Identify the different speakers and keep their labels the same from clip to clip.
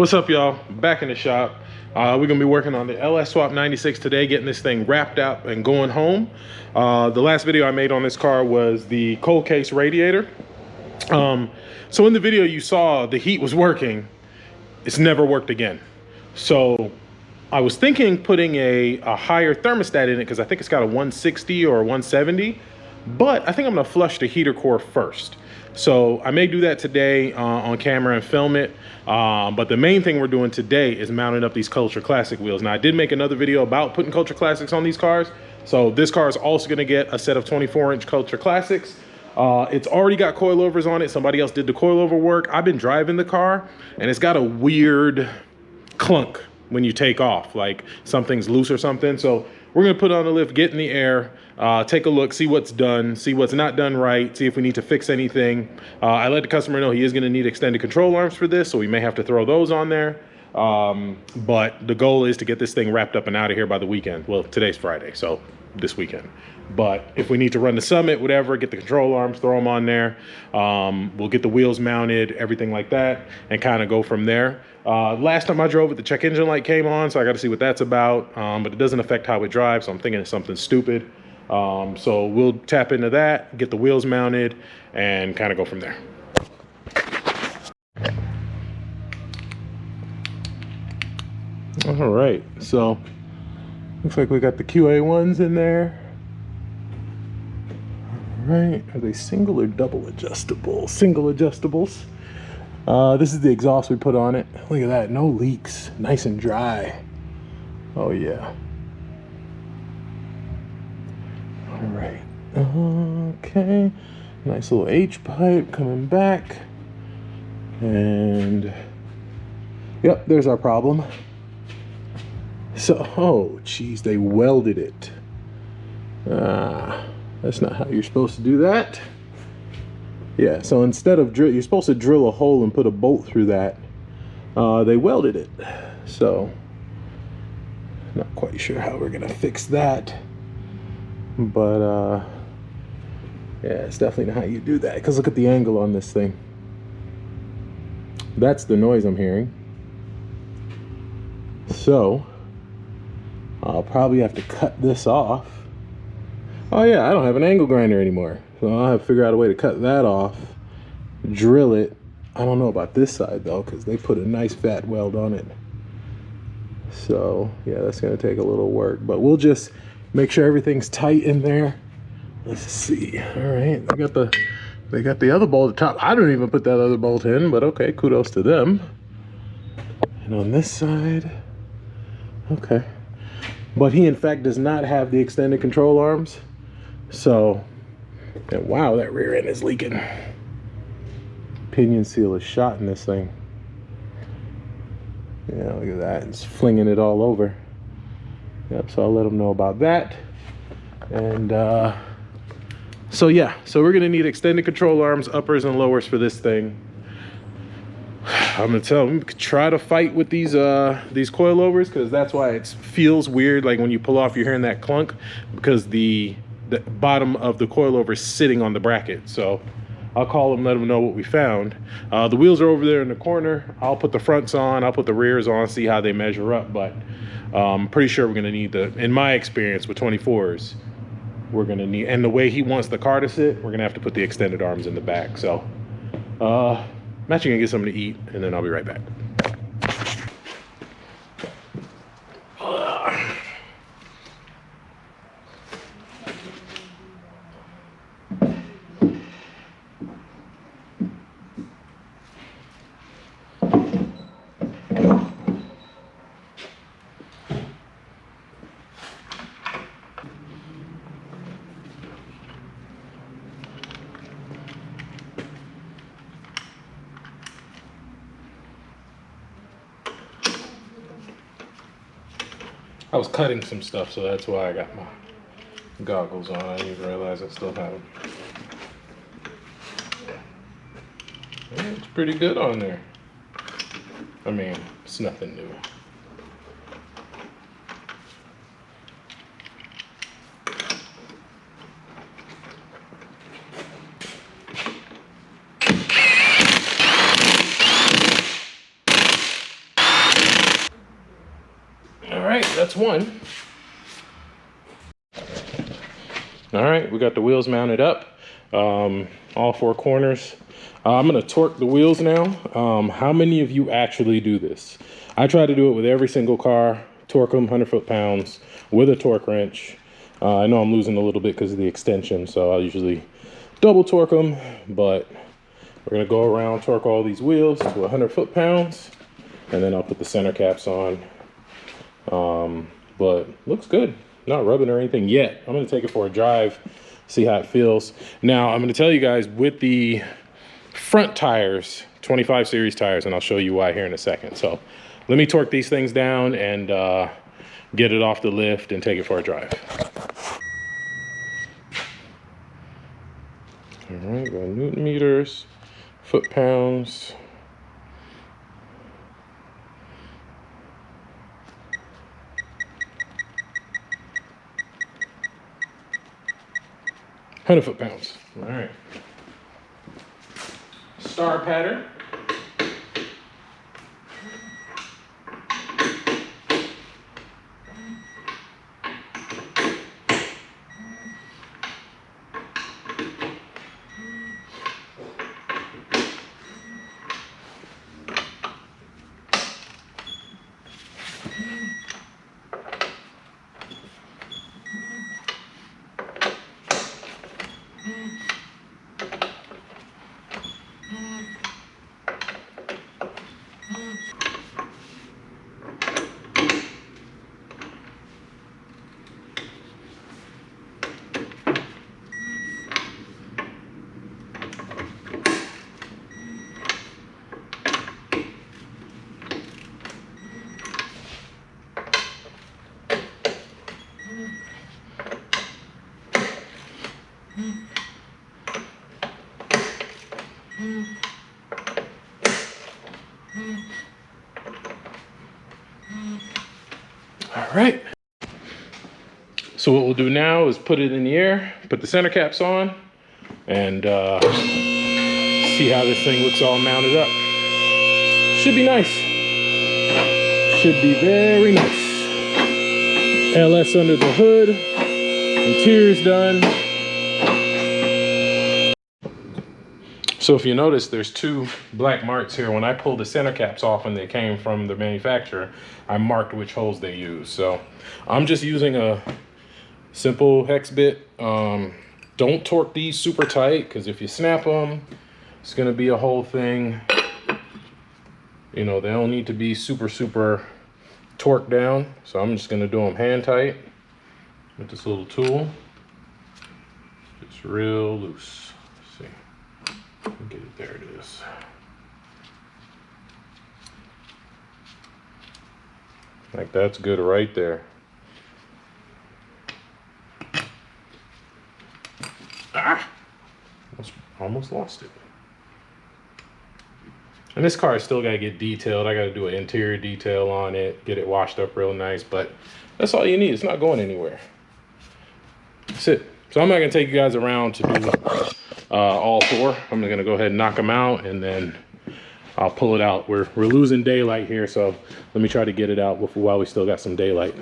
Speaker 1: What's up, y'all? Back in the shop. We're gonna be working on the LS Swap 96 today, getting this thing wrapped up and going home. The last video I made on this car was the cold case radiator. So in the video you saw the heat was working. It's never worked again. So I was thinking putting a higher thermostat in it because I think it's got a 160 or a 170, but I think I'm gonna flush the heater core first. So I may do that today on camera and film it. But the main thing we're doing today is mounting up these Culture Classic wheels. Now I did make another video about putting Culture Classics on these cars. So this car is also gonna get a set of 24-inch Culture Classics. It's already got coilovers on it. Somebody else did the coilover work. I've been driving the car and it's got a weird clunk when you take off, like something's loose or something. So we're gonna put on the lift, get in the air, take a look, see what's done, see what's not done right, see if we need to fix anything. I let the customer know he is gonna need extended control arms for this, so we may have to throw those on there. But the goal is to get this thing wrapped up and out of here by the weekend. Well, today's Friday, so this weekend. But if we need to run the Summit, whatever, get the control arms, throw them on there. We'll get the wheels mounted, everything like that, and kind of go from there. Last time I drove it, the check engine light came on, so I got to see what that's about. But it doesn't affect how it drives, so I'm thinking it's something stupid. So we'll tap into that, get the wheels mounted, and kind of go from there. All right, so looks like we got the QA1s in there. All right, are they single or double adjustable? Single adjustables. This is the exhaust we put on it. Look at that, no leaks, nice and dry. Oh yeah. All right, okay. Nice little H pipe coming back. And yep, there's our problem. So, oh geez, they welded it. That's not how you're supposed to do that. Yeah, so instead of you're supposed to drill a hole and put a bolt through that. They welded it. So, not quite sure how we're gonna fix that. But yeah, it's definitely not how you do that. Because look at the angle on this thing. That's the noise I'm hearing. So, I'll probably have to cut this off. Oh yeah, I don't have an angle grinder anymore. So I'll have to figure out a way to cut that off, drill it. I don't know about this side though, because they put a nice fat weld on it. So yeah, that's gonna take a little work, but we'll just make sure everything's tight in there. Let's see. All right, they got the other bolt at the top. I don't even put that other bolt in, but okay, kudos to them. And on this side, okay. But he in fact does not have the extended control arms. So, and wow, that rear end is leaking. Pinion seal is shot in this thing. Yeah, look at that, it's flinging it all over. Yep, so I'll let them know about that. And so yeah, so we're gonna need extended control arms, uppers and lowers for this thing. I'm gonna tell them, try to fight with these coilovers, because that's why it feels weird. Like when you pull off, you're hearing that clunk, because the bottom of the coilover is sitting on the bracket. So I'll call them, let them know what we found. The wheels are over there in the corner. I'll put the fronts on, I'll put the rears on, see how they measure up. But I'm pretty sure we're gonna need in my experience with 24s, we're gonna need, and the way he wants the car to sit, we're gonna have to put the extended arms in the back. So I'm actually gonna get something to eat, and then I'll be right back. I was cutting some stuff, so that's why I got my goggles on. I didn't even realize I still have them. Yeah, it's pretty good on there. I mean, it's nothing new. that's one. All right, we got the wheels mounted up, all four corners. I'm gonna torque the wheels now. How many of you actually do this? I try to do it with every single car, torque them 100 foot-pounds with a torque wrench. I know I'm losing a little bit because of the extension, so I'll usually double torque them, but we're gonna go around, torque all these wheels to 100 foot-pounds, and then I'll put the center caps on. But looks good. Not rubbing or anything yet. I'm gonna take it for a drive, see how it feels. Now, I'm gonna tell you guys with the front tires, 25 series tires, and I'll show you why here in a second. So let me torque these things down and get it off the lift and take it for a drive. All right, got Newton meters, foot-pounds. Hundred foot-pounds. All right. Star pattern. All right. So what we'll do now is put it in the air, put the center caps on, and see how this thing looks all mounted up. Should be nice. Should be very nice. LS under the hood, interior's done. So if you notice, there's two black marks here. When I pulled the center caps off and they came from the manufacturer, I marked which holes they use. So I'm just using a simple hex bit. Don't torque these super tight, because if you snap them, it's gonna be a whole thing. You know, they don't need to be super torqued down. So I'm just gonna do them hand tight with this little tool. It's real loose. Let's see. Get it, there it is. Like, that's good right there. Ah! Almost lost it. And this car still got to get detailed. I got to do an interior detail on it, get it washed up real nice, but that's all you need. It's not going anywhere. That's it. So I'm not going to take you guys around to do all four. I'm going to go ahead and knock them out, and then I'll pull it out. We're losing daylight here, so let me try to get it out while we still got some daylight.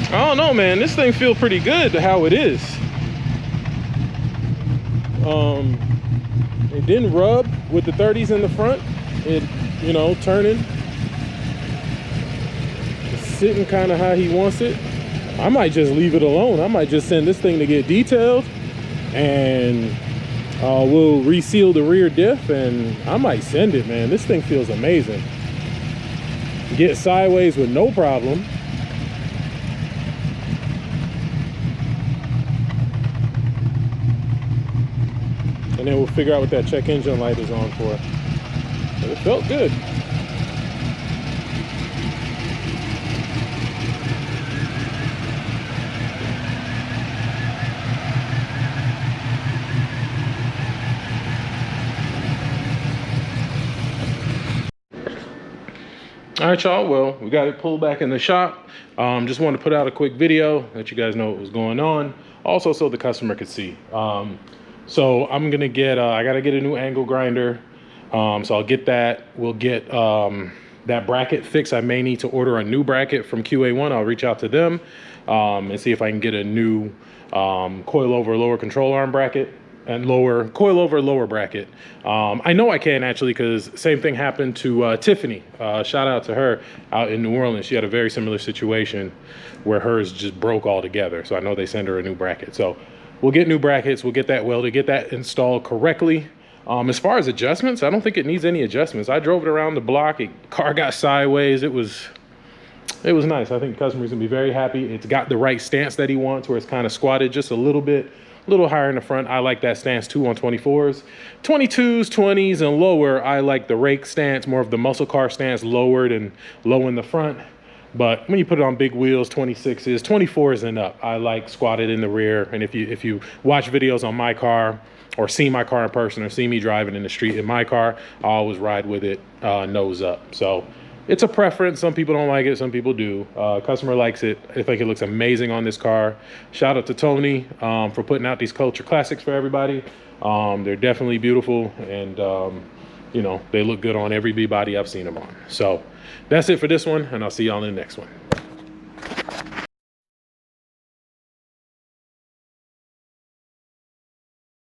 Speaker 1: I don't know, man. This thing feels pretty good to how it is. It didn't rub with the 30s in the front. It, you know, turning. It's sitting kind of how he wants it. I might just leave it alone. I might just send this thing to get detailed, and we'll reseal the rear diff, and I might send it, man. This thing feels amazing. Get sideways with no problem. And then we'll figure out what that check engine light is on for. But it felt good. All right, y'all. Well, we got it pulled back in the shop. Just wanted to put out a quick video, let you guys know what was going on. Also, so the customer could see. So I'm gonna get, I gotta get a new angle grinder. So I'll get that. We'll get that bracket fixed. I may need to order a new bracket from QA1. I'll reach out to them and see if I can get a new coilover lower control arm bracket and lower coilover lower bracket. I know I can actually, because same thing happened to Tiffany. Shout out to her out in New Orleans. She had a very similar situation where hers just broke altogether. So I know they send her a new bracket. So we'll get new brackets. We'll get that welded, get that installed correctly. As far as adjustments, I don't think it needs any adjustments. I drove it around the block. Car got sideways. It was nice. I think the customer's gonna be very happy. It's got the right stance that he wants, where it's kind of squatted just a little bit, a little higher in the front. I like that stance too on 24s. 22s, 20s, and lower, I like the rake stance, more of the muscle car stance, lowered and low in the front. But when you put it on big wheels, 26s, 24s and up, I like squatted in the rear. And if you watch videos on my car, or see my car in person, or see me driving in the street in my car, I always ride with it nose up. So it's a preference. Some people don't like it, some people do. Customer likes it. I think it looks amazing on this car. Shout out to Tony for putting out these culture classics for everybody. They're definitely beautiful, and you know, they look good on every B body I've seen them on. So that's it for this one, and I'll see y'all in the next one.